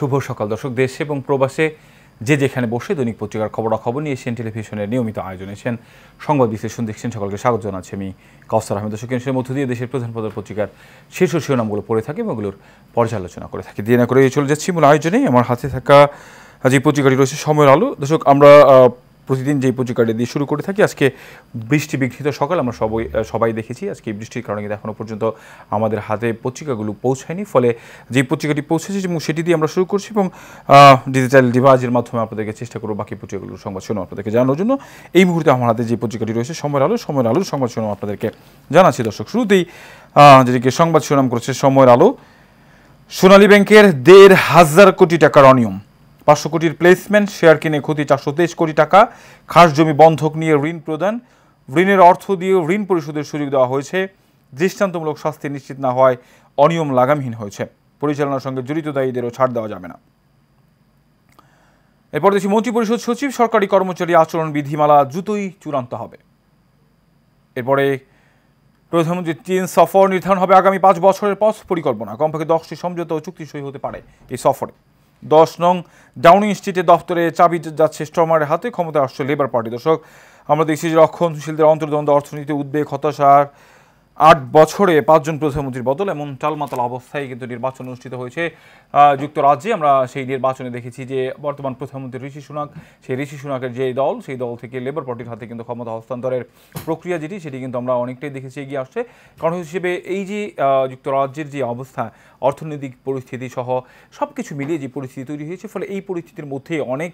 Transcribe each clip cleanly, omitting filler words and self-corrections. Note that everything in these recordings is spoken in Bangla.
শুভ সকাল দর্শক। দেশে এবং প্রবাসে যে যেখানে বসে দৈনিক পত্রিকার খবরাখবর নিয়ে এশিয়ান টেলিভিশনের নিয়মিত আয়োজন এশিয়ান সংবাদ বিশ্লেষণ দেখছেন। সকলকে স্বাগত জানাচ্ছি আমি কাউসার আহমেদ। দর্শক, এর মধ্য দিয়ে দেশের প্রধান প্রধান পত্রিকার শীর্ষ শিরোনামগুলো পড়ে থাকি এবং ওগুলোর পর্যালোচনা করে থাকি। দিয়ে না করে চলে যাচ্ছি মূল আয়োজনে। আমার হাতে থাকা যে পত্রিকাটি রয়েছে সময়ের আলো। দর্শক, আমরা প্রতিদিন যেই পত্রিকাটি দিয়ে শুরু করে থাকি, আজকে বৃষ্টি বিঘ্নিত সকাল আমরা সবাই দেখেছি। আজকে এই বৃষ্টির কারণে কিন্তু এখনও পর্যন্ত আমাদের হাতে পত্রিকাগুলো পৌঁছায়নি, ফলে যেই পত্রিকাটি পৌঁছেছে এবং সেটি দিয়ে আমরা শুরু করছি এবং ডিজিটাল ডিভাইসের মাধ্যমে আপনাদেরকে চেষ্টা করব বাকি পত্রিকাগুলোর সংবাদ শুনে আপনাদেরকে জানানোর জন্য। এই মুহূর্তে আমার হাতে যে পত্রিকাটি রয়েছে সময়ের আলোর সংবাদ শুনে আপনাদেরকে জানাচ্ছি। দর্শক, শুরুতেই যেটিকে সংবাদ শিরোনাম করেছে সময়ের আলো, সোনালী ব্যাংকের ১,৫০০ কোটি টাকার অনিয়ম, ৫০০ কোটির প্লেসমেন্ট, শেয়ার কিনে ক্ষতি ৪২৩ কোটি টাকা, খাস জমি বন্ধক নিয়ে ঋণ প্রদান, ঋণের অর্থ দিয়ে ঋণ পরিশোধের সুযোগ দেওয়া হয়েছে, দৃষ্টান্তমূলক শাস্তি নিশ্চিত না হওয়ায় অনিয়ম লাগামহীন হয়েছে, পরিচালনার সঙ্গে জড়িত দায়ীদেরও ছাড় দেওয়া যাবে না। এরপর দেখছি মন্ত্রিপরিষদ সচিব, সরকারি কর্মচারী আচরণ বিধিমালা দ্রুতই চূড়ান্ত হবে। এরপরে প্রধানমন্ত্রীর চীন সফর, নির্ধারণ হবে আগামী ৫ বছরের পথ পরিকল্পনা, কমপক্ষে ১০টি সমঝোতা ও চুক্তি সই হতে পারে এই সফরে। ১০ নং ডাউনিং স্ট্রিটের দফতরে চাবি যাচ্ছে স্ট্রমারের হাতে, ক্ষমতায় আসছে লেবার পার্টি। দর্শক, আমরা দেখছি যে রক্ষণশীলদের অন্তর্দ্বন্দ্ব, অর্থনীতি উদ্বেগ, হতাশার ৮ বছরে ৫ জন প্রধানমন্ত্রীর বদল, এমন টালমাতাল অবস্থায় কিন্তু নির্বাচন অনুষ্ঠিত হয়েছে যুক্তরাজ্যে। আমরা সেই নির্বাচনে দেখেছি যে বর্তমান প্রধানমন্ত্রী ঋষি সুনাক, সেই ঋষি সুনাকের যে দল, সেই দল থেকে লেবার পার্টির হাতে কিন্তু ক্ষমতা হস্তান্তরের প্রক্রিয়া সেটি কিন্তু আমরা অনেকটাই দেখেছি এগিয়ে আসছে। কারণ হিসেবে এই যে যুক্তরাজ্যের যে অবস্থা, অর্থনৈতিক পরিস্থিতি সহ সব কিছু মিলিয়ে যে পরিস্থিতি তৈরি হয়েছে, ফলে এই পরিস্থিতির মধ্যে অনেক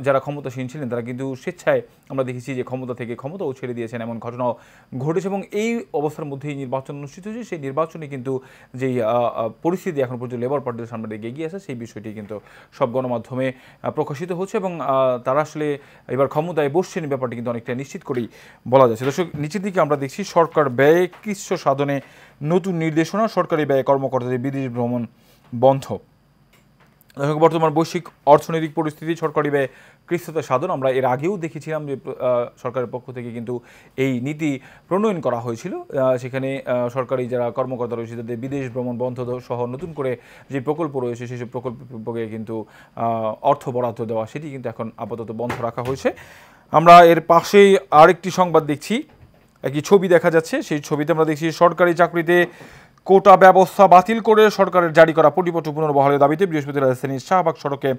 যারা ক্ষমতাসীন ছিলেন তারা কিন্তু স্বেচ্ছায় আমরা দেখেছি যে ক্ষমতা থেকে ক্ষমতাও ছেড়ে দিয়েছেন, এমন ঘটনাও ঘটেছে। এবং এই অবস্থার মধ্যেই নির্বাচন অনুষ্ঠিত হয়েছে। সেই নির্বাচনে কিন্তু যেই পরিস্থিতি এখন পর্যন্ত লেবার পার্টির সামনে দিকে এগিয়ে আসে, সেই বিষয়টি কিন্তু সব গণমাধ্যমে প্রকাশিত হচ্ছে এবং তারা আসলে এবার ক্ষমতায় বসছেন ব্যাপারটি কিন্তু অনেকটা নিশ্চিত করেই বলা যাচ্ছে। দর্শক, নিচের দিকে আমরা দেখছি সরকার ব্যয় কৃচ্ছ সাধনে নতুন নির্দেশনা, সরকারি ব্যয় কর্মকর্তাদের বিদেশ ভ্রমণ বন্ধ। বর্তমান বৈশ্বিক অর্থনৈতিক পরিস্থিতি, সরকারি ব্যয় কৃচ্ছতা সাধন, আমরা এর আগেও দেখেছিলাম যে সরকারের পক্ষ থেকে কিন্তু এই নীতি প্রণয়ন করা হয়েছিল। সেখানে সরকারি যারা কর্মকর্তা রয়েছে তাদের বিদেশ ভ্রমণ বন্ধ সহ নতুন করে যে প্রকল্প রয়েছে সেসব প্রকল্পে কিন্তু অর্থ বরাদ্দ দেওয়া, সেটি কিন্তু এখন আপাতত বন্ধ রাখা হয়েছে। আমরা এর পাশেই আরেকটি সংবাদ দেখছি, একটি ছবি দেখা যাচ্ছে। সেই ছবিতে আমরা দেখছি সরকারি চাকরিতে কোটা ব্যবস্থা বাতিল করে সরকারের জারি করা পরিপত্র পুনর্বহালের দাবিতে বৃহস্পতিবার রাজধানীর শাহবাগ সড়কে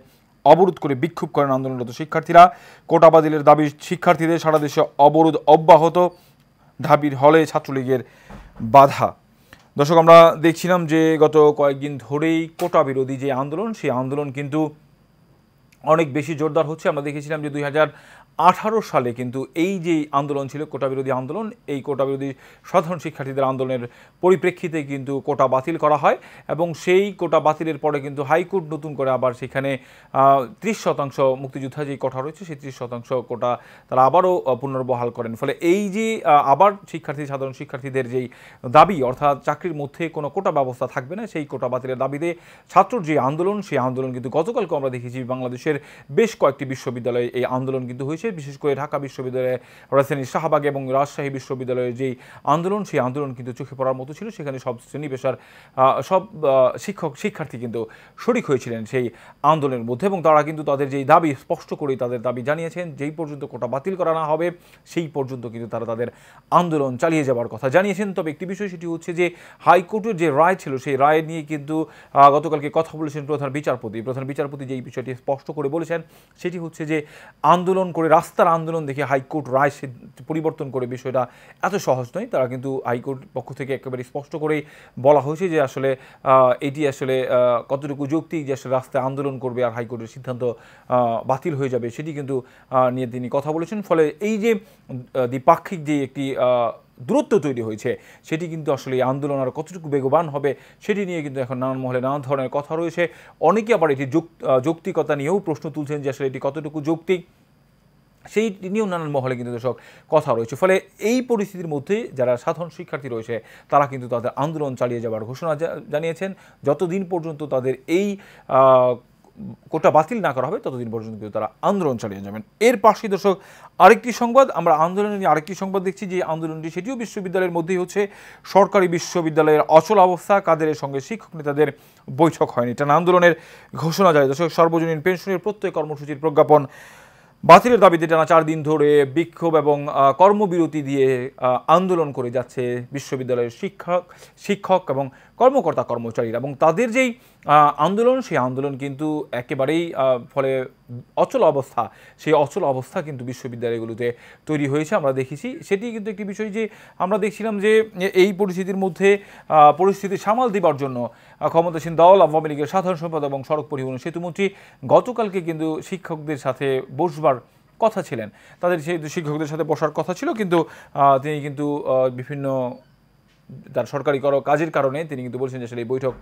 অবরোধ করে বিক্ষোভ করেন আন্দোলনরত শিক্ষার্থীরা। কোটা বাতিলের দাবি শিক্ষার্থীদের, সারা দেশে অবরোধ অব্যাহত, ঢাবির হলে ছাত্রলীগের বাধা। দর্শক, আমরা দেখছিলাম যে গত কয়েকদিন ধরেই কোটা বিরোধী যে আন্দোলন, সেই আন্দোলন কিন্তু অনেক বেশি জোরদার হচ্ছে। আমরা দেখেছিলাম যে 2018 সালে কিন্তু এই যে আন্দোলন ছিল কোটা বিরোধী আন্দোলন, এই কোটা বিরোধী সাধারণ শিক্ষার্থীদের আন্দোলনের পরিপ্রেক্ষিতে কিন্তু কোটা বাতিল করা হয় এবং সেই কোটা বাতিলের পরে কিন্তু হাইকোর্ট নতুন করে আবার সেখানে 30% মুক্তিযোদ্ধা যেই কোটা রয়েছে সেই 30% কোটা তারা আবারও পুনর্বহাল করেন। ফলে এই যে আবার সাধারণ শিক্ষার্থীদের যেই দাবি, অর্থাৎ চাকরির মধ্যে কোনো কোটা ব্যবস্থা থাকবে না, সেই কোটা বাতিলের দাবিতে ছাত্রর যে আন্দোলন, সেই আন্দোলন কিন্তু গতকালকে আমরা দেখেছি বাংলাদেশের বেশ কয়েকটি বিশ্ববিদ্যালয়ে এই আন্দোলন কিন্তু হয়েছে। বিশেষ করে ঢাকা বিশ্ববিদ্যালয়ে, রাজধানীর শাহবাগ এবং রাজশাহী বিশ্ববিদ্যালয়ের যেই আন্দোলন, সেই আন্দোলন কিন্তু চোখে পড়ার মতো ছিল। সেখানে সব শ্রেণী পেশার সব শিক্ষার্থী কিন্তু শরিক হয়েছিলেন সেই আন্দোলনের মধ্যে এবং তারা কিন্তু তাদের যেই দাবি স্পষ্ট করেই তাদের দাবি জানিয়েছেন, যেই পর্যন্ত কোটা বাতিল করা না হবে সেই পর্যন্ত কিন্তু তারা তাদের আন্দোলন চালিয়ে যাওয়ার কথা জানিয়েছেন। তবে একটি বিষয় সেটি হচ্ছে যে হাইকোর্টের যে রায় ছিল, সেই রায় নিয়ে কিন্তু গতকালকে কথা বলেছেন প্রধান বিচারপতি যেই বিষয়টি স্পষ্ট করে বলেছেন সেটি হচ্ছে যে আন্দোলন করে, রাস্তার আন্দোলন দেখে হাইকোর্ট রায় পরিবর্তন করে বিষয়টা এত সহজ নয়। তারা কিন্তু হাইকোর্ট পক্ষ থেকে একেবারে স্পষ্ট করেই বলা হয়েছে যে আসলে এটি আসলে কতটুকু যৌক্তিক যে আসলে রাস্তায় আন্দোলন করবে আর হাইকোর্টের সিদ্ধান্ত বাতিল হয়ে যাবে, সেটি কিন্তু নিয়ে তিনি কথা বলেছেন। ফলে এই যে দ্বিপাক্ষিক যে একটি দূরত্ব তৈরি হয়েছে, সেটি কিন্তু আসলে আন্দোলন আর কতটুকু বেগবান হবে সেটি নিয়ে কিন্তু এখন নানান মহলে নানান ধরনের কথা রয়েছে। অনেকে আবার এটি যৌক্তিকতা নিয়েও প্রশ্ন তুলছেন যে আসলে এটি কতটুকু যৌক্তিক, সেই নিয়েও নানান মহলে কিন্তু দর্শক কথা রয়েছে। ফলে এই পরিস্থিতির মধ্যে যারা সাধারণ শিক্ষার্থী রয়েছে তারা কিন্তু তাদের আন্দোলন চালিয়ে যাওয়ার ঘোষণা জানিয়েছেন যতদিন পর্যন্ত তাদের এই কোটা বাতিল না করা হবে ততদিন পর্যন্ত কিন্তু তারা আন্দোলন চালিয়ে যাবেন। এর পাশে দর্শক আরেকটি সংবাদ, আমরা আন্দোলনের নিয়ে আরেকটি সংবাদ দেখছি, যে আন্দোলনটি সেটিও বিশ্ববিদ্যালয়ের মধ্যেই হচ্ছে। সরকারি বিশ্ববিদ্যালয়ের অচল অবস্থা, কাদেরের সঙ্গে শিক্ষক নেতাদের বৈঠক হয়নি, টানা আন্দোলনের ঘোষণা জারি। দর্শক, সর্বজনীন পেনশনের প্রত্যয় কর্মসূচির প্রজ্ঞাপন বাতিলের দাবিতে টানা 4 দিন ধরে বিক্ষোভ এবং কর্মবিরতি দিয়ে আন্দোলন করে যাচ্ছে বিশ্ববিদ্যালয়ের শিক্ষক এবং কর্মকর্তা কর্মচারীরা, এবং তাদের যেই আন্দোলন, সেই আন্দোলন কিন্তু একেবারেই ফলে অচল অবস্থা, সেই অচল অবস্থা কিন্তু বিশ্ববিদ্যালয়গুলোতে তৈরি হয়েছে। আমরা দেখেছি, সেটি কিন্তু একটি বিষয় যে আমরা দেখছিলাম যে এই পরিস্থিতির মধ্যে পরিস্থিতি সামাল দেবার জন্য ক্ষমতাসীন দল আওয়ামী লীগের সাধারণ সম্পাদক এবং সড়ক পরিবহন সেতুমন্ত্রী গতকালকে কিন্তু শিক্ষকদের সাথে বসবার কথা ছিলেন, তাদের সেই শিক্ষকদের সাথে বসার কথা ছিল, কিন্তু তিনি কিন্তু বিভিন্ন তার সরকারি কাজের কারণে তিনি কিন্তু বলছেন যে আসলে এই বৈঠক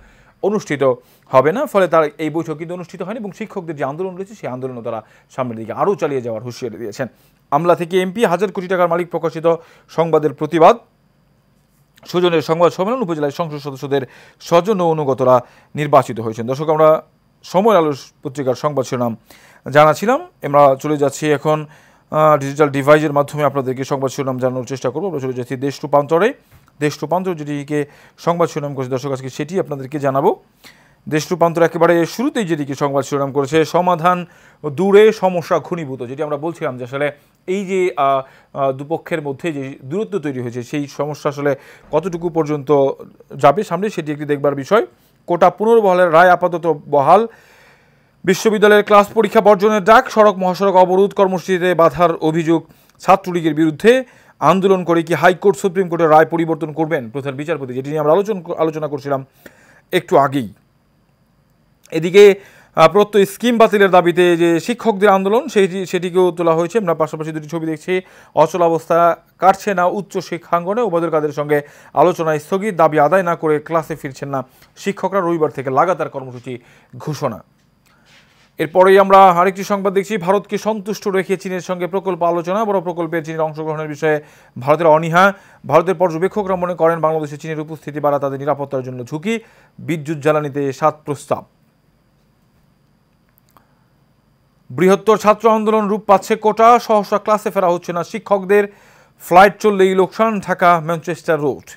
অনুষ্ঠিত হবে না, ফলে তার এই বৈঠক কিন্তু অনুষ্ঠিত হয়নি, এবং শিক্ষকদের যে আন্দোলন রয়েছে সেই আন্দোলনও তারা সামনের দিকে আরও চালিয়ে যাওয়ার হুঁশিয়ারি দিয়েছেন। আমলা থেকে এমপি, 1000 কোটি টাকার মালিক প্রকাশিত সংবাদের প্রতিবাদ। সুজনের সংবাদ সম্মেলন, উপজেলায় সংসদ সদস্যদের স্বজন ও অনুগতরা নির্বাচিত হয়েছেন। দর্শক, আমরা সময়ের আলো পত্রিকার সংবাদ শিরোনাম জানাছিলাম, আমরা চলে যাচ্ছি এখন ডিজিটাল ডিভাইসের মাধ্যমে আপনাদেরকে সংবাদ শিরোনাম জানানোর চেষ্টা করবো। আমরা চলে যাচ্ছি দেশ রূপান্তরে। দেশ রূপান্তর যেটিকে সংবাদ শিরোনাম করেছে দর্শক, আজকে সেটি আপনাদেরকে জানাবো। দেশ রূপান্তর একেবারে শুরুতেই যেটিকে সংবাদ শিরোনাম করেছে, সমাধান দূরে সমস্যা ঘনীভূত, যেটি আমরা বলছিলাম যে আসলে এই যে দুপক্ষের মধ্যে যে দূরত্ব তৈরি হয়েছে সেই সমস্যা আসলে কতটুকু পর্যন্ত যাবে সামনে, সেটি একটি দেখবার বিষয়। কোটা পুনর্বহালের রায় আপাতত বহাল। বিশ্ববিদ্যালয়ের ক্লাস পরীক্ষা বর্জনের ডাক। সড়ক মহাসড়ক অবরোধ কর্মসূচিতে বাধার অভিযোগ ছাত্রলীগের বিরুদ্ধে। আন্দোলন করে কি হাইকোর্ট সুপ্রিম কোর্টের রায় পরিবর্তন করবেন প্রধান বিচারপতি, যেটি নিয়ে আমরা আলোচনা করছিলাম একটু আগেই। এদিকে প্রত্যয় স্কিম বাতিলের দাবিতে যে শিক্ষকদের আন্দোলন সেটিকেও তোলা হয়েছে। আমরা পাশাপাশি দুটি ছবি দেখছি। অচল অবস্থা কাটছে না উচ্চ শিক্ষাঙ্গনে, ওবায়দুল কাদের সঙ্গে আলোচনায় স্থগিত। দাবি আদায় না করে ক্লাসে ফিরছেন না শিক্ষকরা, রবিবার থেকে লাগাতার কর্মসূচি ঘোষণা। এরপরেই আমরা আরেকটি সংবাদ দেখছি, ভারতকে সন্তুষ্ট রেখে চীনের সঙ্গে প্রকল্প আলোচনা। বড় প্রকল্পে চীনের অংশগ্রহণের বিষয়ে ভারতের অনীহা। ভারতের পর্যবেক্ষকরা মনে করেন বাংলাদেশে চীনের উপস্থিতি বাড়া তাদের নিরাপত্তার জন্য ঝুঁকি। বিদ্যুৎ জ্বালানিতে 7 প্রস্তাব। বৃহত্তর ছাত্র আন্দোলন রূপ পাচ্ছে কোটা, সহসা ক্লাসে ফেরা হচ্ছে না শিক্ষকদের। ফ্লাইট চললেই লোকসান, ঢাকা ম্যানচেস্টার রোড।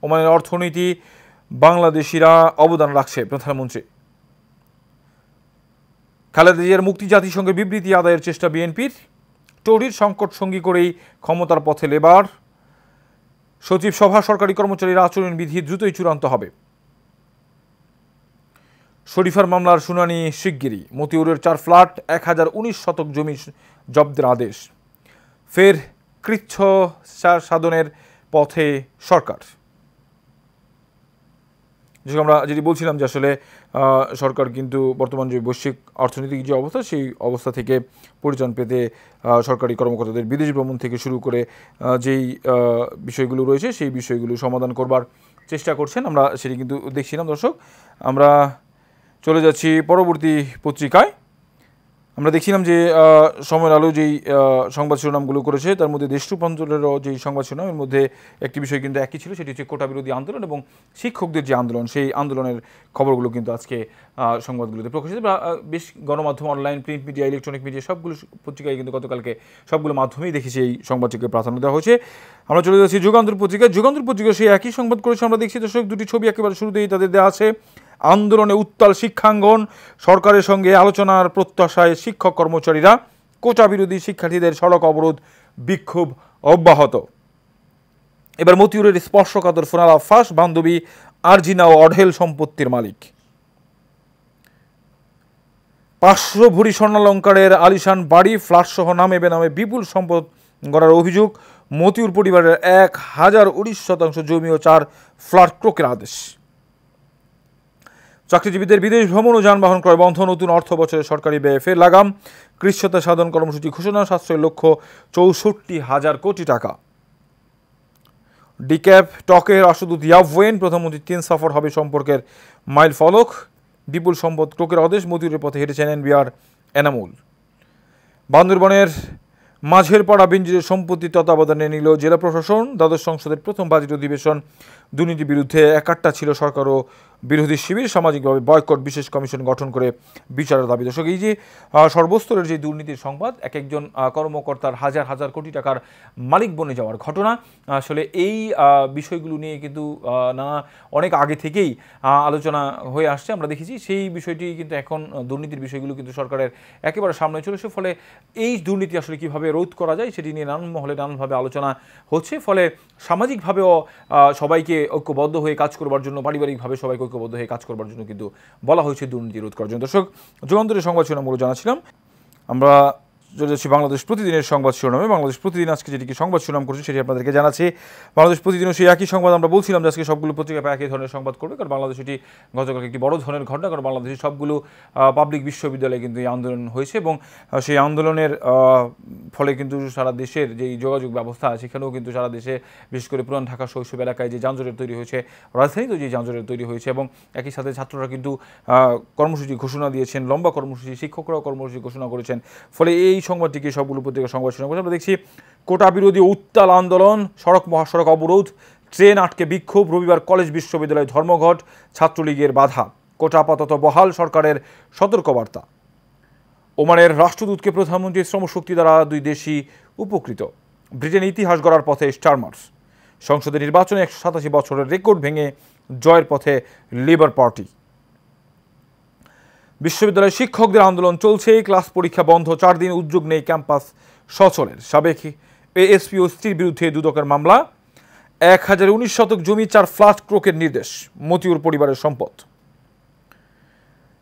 ওমানের অর্থনীতি বাংলাদেশিরা অবদান রাখছে প্রধানমন্ত্রী। খালেদা জিয়ার মুক্তি জাতিসংঘের বিবৃতি আদায়ের চেষ্টা বিএনপির। টরির সংকট সঙ্গী করেই ক্ষমতার পথে লেবার। সচিব সভা, সরকারি কর্মচারীর আচরণবিধি দ্রুতই চূড়ান্ত হবে। শরীফার মামলার শুনানি শিগগিরই। মতিউরের 4 ফ্ল্যাট 1019 শতক জমি জব্দের আদেশ। ফের কৃচ্ছ সাধনের পথে সরকার। আমরা যেটি বলছিলাম যে আসলে সরকার কিন্তু বর্তমান যে বৈশ্বিক অর্থনৈতিক যে অবস্থা, সেই অবস্থা থেকে পরিত্রাণ পেতে সরকারি কর্মকর্তাদের বিদেশ ভ্রমণ থেকে শুরু করে যেই বিষয়গুলো রয়েছে সেই বিষয়গুলো সমাধান করবার চেষ্টা করছেন। আমরা সেটি কিন্তু দেখছিলাম দর্শক। আমরা চলে যাচ্ছি পরবর্তী পত্রিকায়। আমরা দেখছিলাম যে সময়ের আলো যেই সংবাদ শিরোনামগুলো করেছে তার মধ্যে দেশ রূপান্তরেরও যেই সংবাদ শিরোনাম, এর মধ্যে একটি বিষয় কিন্তু একই ছিল, সেটি হচ্ছে কোটা বিরোধী আন্দোলন এবং শিক্ষকদের যে আন্দোলন, সেই আন্দোলনের খবরগুলো কিন্তু আজকে সংবাদগুলোতে প্রকাশিত। বেশ গণমাধ্যম, online, print media, electronic media সবগুলো পত্রিকায় কিন্তু গতকালকে সবগুলো মাধ্যমেই দেখেছি এই সংবাদটিকে প্রাধান্য দেওয়া হয়েছে। আমরা চলে যাচ্ছি যুগান্তর পত্রিকায়। যুগান্তর পত্রিকা সেই একই সংবাদ করেছে। আমরা দেখছি দর্শক, দুটি ছবি একেবারে শুরুতেই তাদের দেওয়া আছে। আন্দোলনে উত্তাল শিক্ষাঙ্গন, সরকারের সঙ্গে আলোচনার প্রত্যাশায় শিক্ষক কর্মচারীরা। কোটা বিরোধী শিক্ষার্থীদের সড়ক অবরোধ, বিক্ষোভ অব্যাহত। এবার মতিউরের স্পর্শকাতর ফোনালা ফাঁস, বান্ধবী আরজিনা ও অঢেল সম্পত্তির মালিক। 500 ভরি স্বর্ণালঙ্কারের আলিশান বাড়ি, ফ্ল্যাটসহ নামে বেনামে বিপুল সম্পদ গড়ার অভিযোগ। মতিউর পরিবারের 1019 শতাংশ জমি ও 4 ফ্ল্যাট ক্রয়ের আদেশ। চাকরিজীবীদের বিদেশ ভ্রমণ ও যানবাহন ক্রয় বন্ধ, নতুন অর্থ বছরে সরকারি ব্যয়ে ফের লাগাম। কৃচ্ছতা সাধন কর্মসূচি ঘোষণা, সাশ্রয়ের লক্ষ্য 64,000 কোটি টাকা। ডিক্যাপ টকের রাষ্ট্রদূত ইয়াভওয়েন, প্রধানমন্ত্রীর 3 সফর হবে সম্পর্কের মাইল ফলক। বিপুল সম্পদ ক্রয়ের আদেশ, মতিউরের পথে হেঁটেছেন এনবিআর এনামুল। বান্দরবনের মাঝের পাড়া বেঞ্জিরের সম্পত্তি তত্ত্বাবধানে নিল জেলা প্রশাসন। দ্বাদশ সংসদের প্রথম বাজেট অধিবেশন দুর্নীতির বিরুদ্ধে একাট্টা ছিল সরকার ও বিরোধী শিবির, সামাজিকভাবে বয়কট, বিশেষ কমিশন গঠন করে বিচারের দাবি। দর্শক, এই যে সর্বস্তরের যে দুর্নীতির সংবাদ, এক একজন কর্মকর্তার হাজার হাজার কোটি টাকার মালিক বনে যাওয়ার ঘটনা, আসলে এই বিষয়গুলো নিয়ে কিন্তু অনেক আগে থেকেই আলোচনা হয়ে আসছে। আমরা দেখেছি সেই বিষয়টি কিন্তু এখন দুর্নীতির বিষয়গুলো কিন্তু সরকারের একেবারে সামনে চলেছে। ফলে এই দুর্নীতি আসলে কীভাবে রোধ করা যায় সেটি নিয়ে নানান মহলে নানানভাবে আলোচনা হচ্ছে। ফলে সামাজিকভাবেও সবাইকে ঐক্যবদ্ধ হয়ে কাজ করবার জন্য, পারিবারিকভাবে সবাইকে ঐক্যবদ্ধ হয়ে কাজ করবার জন্য কিন্তু বলা হয়েছে দুর্নীতি রোধ করার জন্য। দর্শক, যুগান্তরের সংবাদ শিরোনামগুলো জানাচ্ছিলাম। আমরা চলে যাচ্ছি বাংলাদেশ প্রতিদিনের সংবাদ শিরোনামে। বাংলাদেশ প্রতিদিন আজকে যেটি সংবাদ শিরোনাম করছে সেটি আপনাদেরকে জানাচ্ছি। বাংলাদেশ প্রতিদিনও সেই একই সংবাদ। আমরা বলছিলাম যে আজকে সবগুলো পত্রিকা একই ধরনের সংবাদ করবে, কারণ বাংলাদেশ এটি গতকাল একটি বড় ধরনের ঘটনা। কারণ বাংলাদেশের সবগুলো পাবলিক বিশ্ববিদ্যালয়ে কিন্তু এই আন্দোলন হয়েছে এবং সেই আন্দোলনের ফলে কিন্তু সারা দেশের যেই যোগাযোগ ব্যবস্থা সেখানেও কিন্তু সারা দেশে, বিশেষ করে পুরান ঢাকা শৈশব এলাকায় যে যানজটের তৈরি হয়েছে, রাজধানীতেও যে যানজটের তৈরি হয়েছে, এবং একই সাথে ছাত্ররা কিন্তু কর্মসূচি ঘোষণা দিয়েছেন, লম্বা কর্মসূচি, শিক্ষকরাও কর্মসূচি ঘোষণা করেছেন। ফলে এই সংবাদটিকে সবগুলো পত্রিকা সংবাদ শুনে আমরা দেখছি কোটা বিরোধী উত্তাল আন্দোলন, সড়ক মহাসড়ক অবরোধ, ট্রেন আটকে বিক্ষোভ, রবিবার কলেজ বিশ্ববিদ্যালয় ধর্মঘট, ছাত্রলীগের বাধা, কোটা আপাতত বহাল, সরকারের সতর্কবার্তা। ওমানের রাষ্ট্রদূতকে প্রধানমন্ত্রীর শ্রমশক্তি দ্বারা দুই দেশই উপকৃত। ব্রিটেন ইতিহাস গড়ার পথে স্টারমার্স। সংসদের নির্বাচনে 187 বছরের রেকর্ড ভেঙে জয়ের পথে লেবার পার্টি। বিশ্ববিদ্যালয়ের শিক্ষকদের আন্দোলন চলছে, ক্লাস পরীক্ষা বন্ধ 4 দিন, উদ্যোগ নেই ক্যাম্পাস সচলের। সাবেক এএসপি ও স্ত্রীর বিরুদ্ধে দুদকের মামলা। 1019 শতক জমি 4 ফ্ল্যাট ক্রোকের নির্দেশ, মতিউর পরিবারের সম্পদ।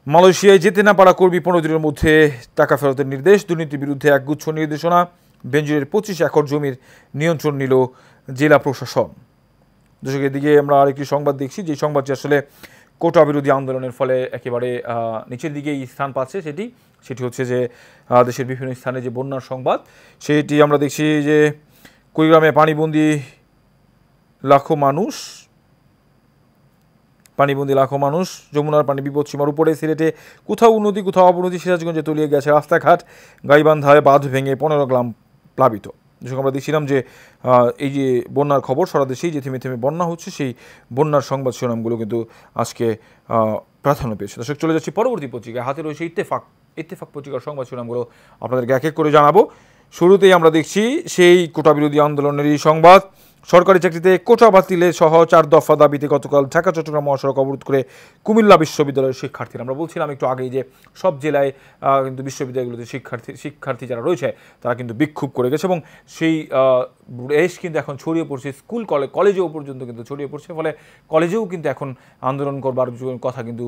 মালয়েশিয়ায় যেতে না পারা কর্মী 15 দিনের মধ্যে টাকা ফেরতের নির্দেশ। দুর্নীতির বিরুদ্ধে একগুচ্ছ নির্দেশনা। বেঞ্জিরের 25 একর জমির নিয়ন্ত্রণ নিল জেলা প্রশাসন। দর্শক, এদিকে আমরা আরেকটি সংবাদ দেখছি, যে সংবাদটি আসলে কোটা বিরোধী আন্দোলনের ফলে একেবারে নিচের দিকেই স্থান পাচ্ছে। সেটি হচ্ছে যে দেশের বিভিন্ন স্থানে যে বন্যার সংবাদ, সেটি আমরা দেখছি যে কুড়িগ্রামে পানিবন্দী লাখো মানুষ, যমুনার পানি বিপদসীমার উপরে। সিলেটে কোথাও উন্নতি কোথাও অবনতি, সিরাজগঞ্জে তলিয়ে গেছে রাস্তাঘাট। গাইবান্ধায় বাঁধ ভেঙে 15 গ্রাম প্লাবিত। দর্শক, আমরা দেখছিলাম যে এই যে বন্যার খবর, সারা দেশেই যে থেমে থেমে বন্যা হচ্ছে, সেই বন্যার সংবাদ শিরোনামগুলো কিন্তু আজকে প্রাধান্য পেয়েছে। দর্শক, চলে যাচ্ছি পরবর্তী পত্রিকায়। হাতে রয়েছে ইত্তেফাক পত্রিকার সংবাদ শিরোনামগুলো আপনাদেরকে এক এক করে জানাবো। শুরুতেই আমরা দেখছি সেই কোটা বিরোধী আন্দোলনেরই সংবাদ। সরকারি চাকরিতে কোটা বাতিলে সহ 4 দফা দাবিতে গতকাল ঢাকা চট্টগ্রাম মহাসড়ক অবরোধ করে কুমিল্লা বিশ্ববিদ্যালয়ের শিক্ষার্থীরা। আমরা বলছিলাম একটু আগেই যে সব জেলায় কিন্তু বিশ্ববিদ্যালয়গুলোতে শিক্ষার্থী যারা রয়েছে তারা কিন্তু বিক্ষোভ করে গেছে, এবং সেই রেশ কিন্তু এখন ছড়িয়ে পড়ছে স্কুল কলেজেও পর্যন্ত কিন্তু ছড়িয়ে পড়ছে। ফলে কলেজেও কিন্তু এখন আন্দোলন করবার কথা কিন্তু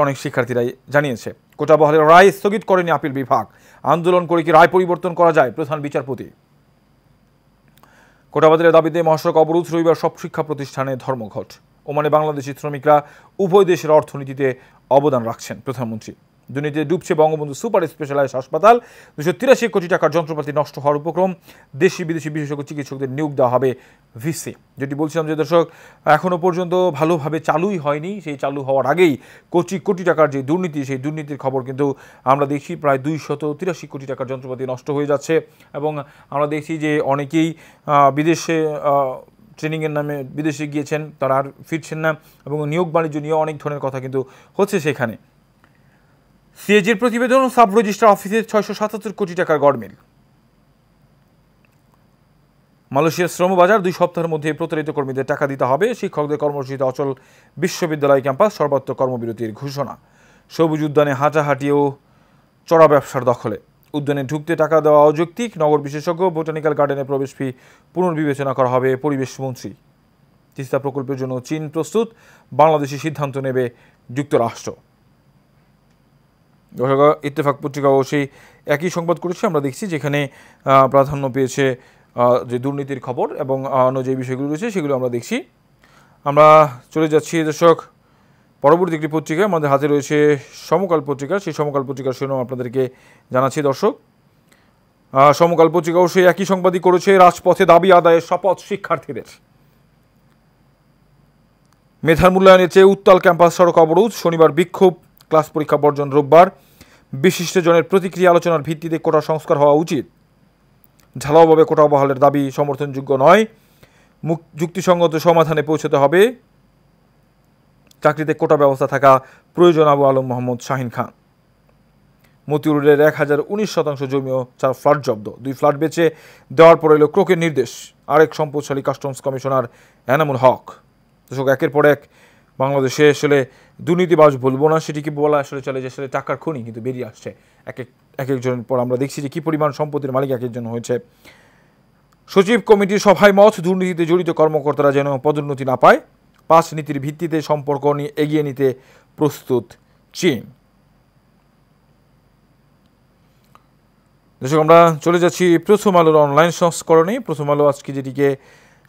অনেক শিক্ষার্থীরাই জানিয়েছে। কোটা বহালের রায় স্থগিত করেনি আপিল বিভাগ। আন্দোলন করে কি রায় পরিবর্তন করা যায়, প্রধান বিচারপতি। কোটা বাতিলের দাবিতে মহাসড়ক অবরোধ, রবিবার সব শিক্ষা প্রতিষ্ঠানে ধর্মঘট। ওমানে বাংলাদেশি শ্রমিকরা উভয় দেশের অর্থনীতিতে অবদান রাখছেন, প্রধানমন্ত্রী। দুর্নীতিতে ডুবছে বঙ্গবন্ধু সুপার স্পেশালাইজড হাসপাতাল। 283 কোটি টাকার যন্ত্রপাতি নষ্ট হওয়ার উপক্রম। দেশি বিদেশি বিশেষজ্ঞ চিকিৎসকদের নিয়োগ দেওয়া হবে ভিসি। যেটি বলছিলাম যে দর্শক, এখনও পর্যন্ত ভালোভাবে চালুই হয়নি। সেই চালু হওয়ার আগেই কোটি টাকার যে দুর্নীতি, সেই দুর্নীতির খবর কিন্তু আমরা দেখছি। প্রায় 283 কোটি টাকার যন্ত্রপাতি নষ্ট হয়ে যাচ্ছে, এবং আমরা দেখছি যে অনেকেই বিদেশে ট্রেনিংয়ের নামে বিদেশে গিয়েছেন, তারা আর ফিরছেন না, এবং নিয়োগ বাণিজ্য নিয়ে অনেক ধরনের কথা কিন্তু হচ্ছে সেখানে। সিএজির প্রতিবেদন, সাব রেজিস্ট্রার অফিসে 677 কোটি টাকার গড়মিল। মালয়েশিয়ার শ্রমবাজার, 2 সপ্তাহের মধ্যে প্রতারিত কর্মীদের টাকা দিতে হবে। শিক্ষকদের কর্মসূচিতে অচল বিশ্ববিদ্যালয় ক্যাম্পাস, সর্বাত্মক কর্মবিরতির ঘোষণা। সবুজ উদ্যানে হাঁটাহাঁটি ও চড়া ব্যবসার দখলে। উদ্যানে ঢুকতে টাকা দেওয়া অযৌক্তিক, নগর বিশেষজ্ঞ। বোটানিক্যাল গার্ডেনে প্রবেশ ফি পুনর্বিবেচনা করা হবে, পরিবেশ মন্ত্রী। তিস্তা প্রকল্পের জন্য চীন প্রস্তুত, বাংলাদেশি সিদ্ধান্ত নেবে যুক্তরাষ্ট্র। ইত্তেফাক পত্রিকাও সেই একই সংবাদ করেছে। আমরা দেখছি যেখানে প্রাধান্য পেয়েছে যে দুর্নীতির খবর, এবং অন্য যে বিষয়গুলো রয়েছে সেগুলো আমরা দেখছি। আমরা চলে যাচ্ছি দর্শক পরবর্তী একটি পত্রিকা। আমাদের হাতে রয়েছে সমকাল পত্রিকা। সেই সমকাল পত্রিকার শিরোনাম আপনাদেরকে জানাচ্ছি দর্শক। সমকাল পত্রিকাও সেই একই সংবাদই করেছে। রাজপথে দাবি আদায়ের শপথ শিক্ষার্থীদের। মেধার মূল্যায়নের চেয়ে উত্তাল ক্যাম্পাস, সড়ক অবরোধ। শনিবার বিক্ষোভ, ক্লাস পরীক্ষা বর্জন রোববার। বিশিষ্টজনের প্রতিক্রিয়া, আলোচনার ভিত্তিতে কোটা সংস্কার হওয়া উচিত। ঢালাওভাবে কোটা বহালের দাবি সমর্থনযোগ্য নয়। যুক্তিসঙ্গত সমাধানে পৌঁছতে হবে, চাকরিতে কোটা ব্যবস্থা থাকা প্রয়োজন আবু আলম মোহাম্মদ শাহিন খান। মতিউরের 1019% জমি ও 4 ফ্ল্যাট জব্দ, 2 ফ্ল্যাট বেচে দেওয়ার পর এলো ক্রোকের নির্দেশ, আরেক সম্পদশালী কাস্টমস কমিশনার এনামুল হক। দর্শক, একের পর এক বাংলাদেশে আসলে দুর্নীতিবাজ বলবো না, সেটি কি বলা আসলে চলে যে আসলে টাকার খনি কিন্তু বেরিয়ে আসছে এক একজনের পর। আমরা দেখছি যে কি পরিমাণ সম্পত্তির মালিক এক একজন হয়েছে। সচিব কমিটির সভায় মত, দুর্নীতিতে জড়িত কর্মকর্তারা যেন পদোন্নতি না পায়, 5 নীতির ভিত্তিতে সম্পর্ক নিয়ে এগিয়ে নিতে প্রস্তুত চীন। দর্শক, আমরা চলে যাচ্ছি প্রথম আলোর অনলাইন সংস্করণে। প্রথম আলো আজকে যেটিকে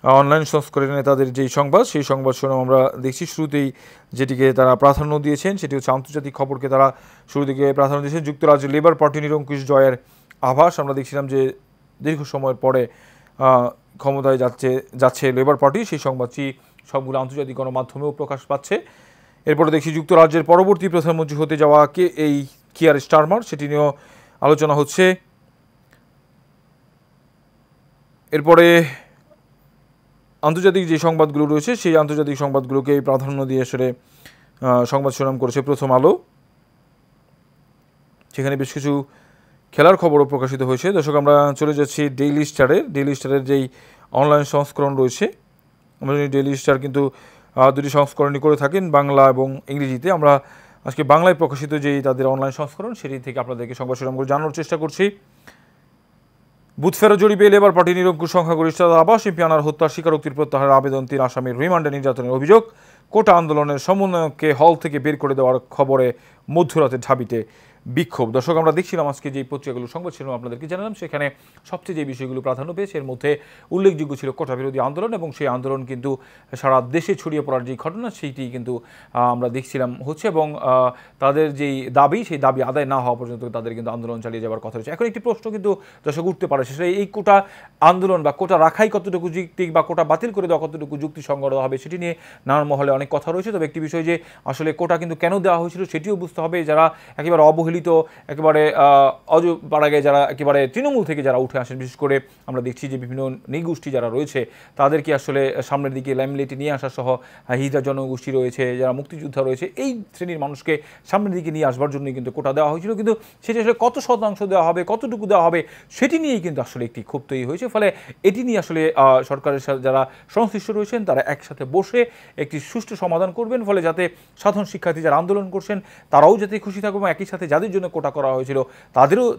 অনলাইন সংস্করণে তাদের যেই সংবাদ, সেই সংবাদ শুনে আমরা দেখছি শুরুতেই যেটিকে তারা প্রাধান্য দিয়েছেন সেটি হচ্ছে আন্তর্জাতিক খবরকে তারা শুরু থেকে প্রাধান্য দিয়েছেন। যুক্তরাজ্যের লেবার পার্টি নিরঙ্কুশ জয়ের আভাস। আমরা দেখছিলাম যে দীর্ঘ সময়ের পরে ক্ষমতায় যাচ্ছে লেবার পার্টি, সেই সংবাদটি সবগুলো আন্তর্জাতিক গণমাধ্যমেও প্রকাশ পাচ্ছে। এরপরে দেখছি যুক্তরাজ্যের পরবর্তী প্রধানমন্ত্রী হতে যাওয়া কে এই কিয়ার স্টারমার, সেটি নিয়েও আলোচনা হচ্ছে। এরপরে আন্তর্জাতিক যে সংবাদগুলো রয়েছে সেই আন্তর্জাতিক সংবাদগুলোকে প্রাধান্য দিয়ে আসলে সংবাদ শিরোনাম করেছে প্রথম আলো। সেখানে বেশ কিছু খেলার খবরও প্রকাশিত হয়েছে। দর্শক, আমরা চলে যাচ্ছি ডেইলি স্টারের যেই অনলাইন সংস্করণ রয়েছে। আমরা ডেইলি স্টার কিন্তু দুটি সংস্করণই করে থাকেন, বাংলা এবং ইংরেজিতে। আমরা আজকে বাংলায় প্রকাশিত যেই তাদের অনলাইন সংস্করণ সেটি থেকে আপনাদেরকে সংবাদ শিরোনাম করে জানানোর চেষ্টা করছি। বুথফেরো জরিপে লেবার পার্টি নিরঙ্কুশ সংখ্যাগরিষ্ঠতা আবাস, ইমপিয়ানার হত্যার স্বীকারোক্তির প্রত্যাহারের আবেদন, 3 আসামির রিমান্ডে নির্যাতনের অভিযোগ, কোটা আন্দোলনের সমন্বয়ককে হল থেকে বের করে দেওয়ার খবরে মধ্যরাতে ঢাবিতে বিক্ষোভ। দর্শক, আমরা দেখছিলাম আজকে যে পত্রিকাগুলো সংবাদ ছিল আপনাদেরকে জানালাম, সেখানে সবচেয়ে যে বিষয়গুলো প্রাধান্য পেয়েছে এর মধ্যে উল্লেখযোগ্য ছিল কোটা বিরোধী আন্দোলন, এবং সেই আন্দোলন কিন্তু সারা দেশে ছড়িয়ে পড়ার যে ঘটনা সেইটি কিন্তু আমরা দেখছিলাম হচ্ছে, এবং তাদের যেই দাবি সেই দাবি আদায় না হওয়া পর্যন্ত তাদের কিন্তু আন্দোলন চালিয়ে যাওয়ার কথা রয়েছে। এখন একটি প্রশ্ন কিন্তু দর্শক উঠতে পারে, সেটা এই কোটা আন্দোলন বা কোটা রাখাই কতটুকু যৌক্তিক বা কোটা বাতিল করে দেওয়া কতটুকু যুক্তিসঙ্গত হবে সেটি নিয়ে নানান মহলে অনেক কথা রয়েছে। তবে একটি বিষয় যে আসলে কোটা কিন্তু কেন দেওয়া হয়েছিল সেটিও বুঝতে হবে। যারা একেবারে অবহেলিত, একেবারে অজপাড়াগে যারা একেবারে তৃণমূল থেকে যারা উঠে আসেন, বিশেষ করে আমরা দেখছি যে বিভিন্ন নৃগোষ্ঠী যারা রয়েছে তাদেরকে আসলে সামনের দিকে লাইমলাইটে নিয়ে আসা সহ হিজড়া জনগোষ্ঠী রয়েছে, যারা মুক্তিযোদ্ধা রয়েছে, এই শ্রেণীর মানুষকে সামনের দিকে নিয়ে আসবার জন্যই কিন্তু কোটা দেওয়া হয়েছিল। কিন্তু সেটি আসলে কত শতাংশ দেওয়া হবে, কতটুকু দেওয়া হবে সেটি নিয়েই কিন্তু আসলে একটি ক্ষোভ তৈরি হয়েছে। ফলে এটি নিয়ে আসলে সরকারের সাথে যারা সংশ্লিষ্ট রয়েছেন তারা একসাথে বসে একটি সুষ্ঠু সমাধান করবেন, ফলে যাতে সাধারণ শিক্ষার্থী যারা আন্দোলন করছেন তারাও যাতে খুশি থাকবে, এবং একই সাথে যাদের জন্য কোটা করা হয়েছিল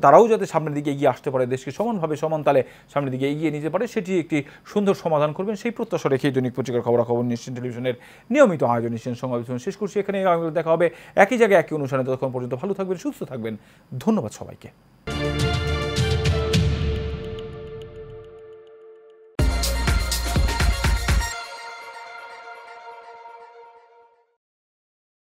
তারাও যাতে সামনের দিকে এগিয়ে আসতে পারে, দেশকে সমানভাবে সমান তালে সামনের দিকে এগিয়ে নিতে পারে, সেটি একটি সুন্দর সমাধান করবেন সেই প্রত্যাশা রেখেই দৈনিক পত্রিকার খবরাখবর নিশ্চিন্ত টেলিভিশনের নিয়মিত আয়োজন নিশ্চিন্ত সংবাদ শেষ করছি। এখানে দেখা হবে একই জায়গায় একই অনুষ্ঠানে। ততক্ষণ পর্যন্ত ভালো থাকবেন, সুস্থ থাকবেন। ধন্যবাদ সবাইকে।